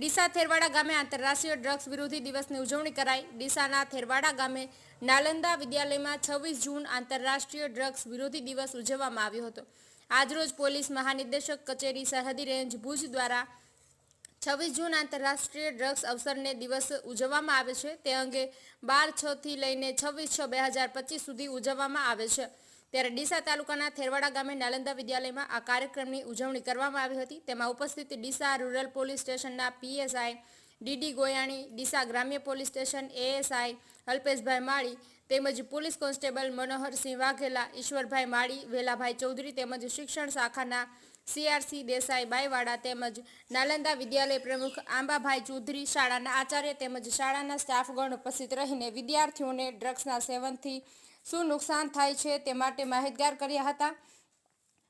ડીસા થેરવાડા ગામે આંતરરાષ્ટ્રીય ડ્રગ્સ વિરોધી દિવસની ઉજવણી કરાઈ। ડીસાના થેરવાડા ગામે નાલંદા વિદ્યાલયમાં 26 જૂન આંતરરાષ્ટ્રીય ડ્રગ્સ વિરોધી દિવસ ઉજવવામાં આવ્યો હતો। આજરોજ પોલીસ મહાનિદેશક કચેરી સરહદી રેન્જ ભુજ દ્વારા 26 જૂન આંતરરાષ્ટ્રીય ડ્રગ્સ અવસરને દિવસ ઉજવવામાં આવે છે તે અંગે 12/6 થી લઈને 26/6/2025 સુધી ઉજવવામાં આવે છે। ત્યારે ડીસા તાલુકાના થેરવાડા ગામે નાલંદા વિદ્યાલયમાં આ કાર્યક્રમની ઉજવણી કરવામાં આવી હતી। તેમાં ઉપસ્થિત ડીસા રૂરલ પોલીસ સ્ટેશનના પીએસઆઈ ડીડી ગોયાણી, ડીસા ગ્રામ્ય પોલીસ સ્ટેશન એએસઆઈ અલ્પેશભાઈ માળી તેમજ પોલીસ કોન્સ્ટેબલ મનોહરસિંહ વાઘેલા, ઈશ્વરભાઈ માળી, વેલાભાઈ ચૌધરી તેમજ શિક્ષણ શાખાના સીઆરસી દેસાઈ બાઈવાડા તેમજ નાલંદા વિદ્યાલય પ્રમુખ આંબાભાઈ ચૌધરી, શાળાના આચાર્ય તેમજ શાળાના સ્ટાફગણ ઉપસ્થિત રહીને વિદ્યાર્થીઓને ડ્રગ્સના સેવનથી શું નુકસાન થાય છે તે માટે માહિતગાર કર્યા હતા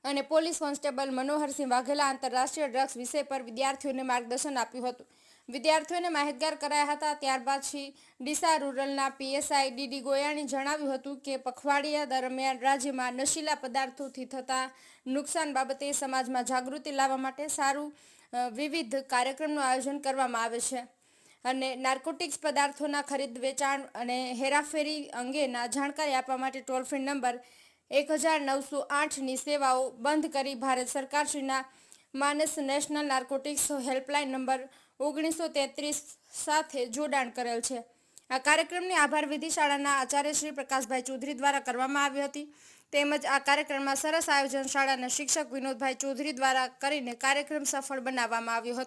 અને પોલીસ કોન્સ્ટેબલ મનોહરસિંહ વાઘેલા આંતરરાષ્ટ્રીય ડ્રગ્સ વિષય પર વિદ્યાર્થીઓને માર્ગદર્શન આપ્યું હતું। વિદ્યાર્થીઓને માહિતગાર કરાયા હતા। ત્યારબાદ ડીસા રૂરલના પીએસઆઈ ડીડી ગોયાણી જણાવ્યું હતું કે પખવાડિયા દરમિયાન રાજ્યમાં નશીલા પદાર્થોથી થતા નુકસાન બાબતે સમાજમાં જાગૃતિ લાવવા માટે સારું વિવિધ કાર્યક્રમનું આયોજન કરવામાં આવે છે અને નાર્કોટિક્સ પદાર્થોના ખરીદ વેચાણ અને હેરાફેરી અંગેના જાણકારી આપવા માટે ટોલ ફ્રી નંબર 1908ની સેવાઓ બંધ કરી ભારત સરકારશ્રીના માનસ નેશનલ નાર્કોટિક્સ હેલ્પલાઇન નંબર 1933 સાથે જોડાણ કરેલ છે। આ કાર્યક્રમની આભાર વિધિ શાળાના આચાર્ય શ્રી પ્રકાશભાઈ ચૌધરી દ્વારા કરવામાં આવી હતી તેમજ આ કાર્યક્રમમાં સરસ આયોજન શાળાના શિક્ષક વિનોદભાઈ ચૌધરી દ્વારા કરીને કાર્યક્રમ સફળ બનાવવામાં આવ્યો હતો।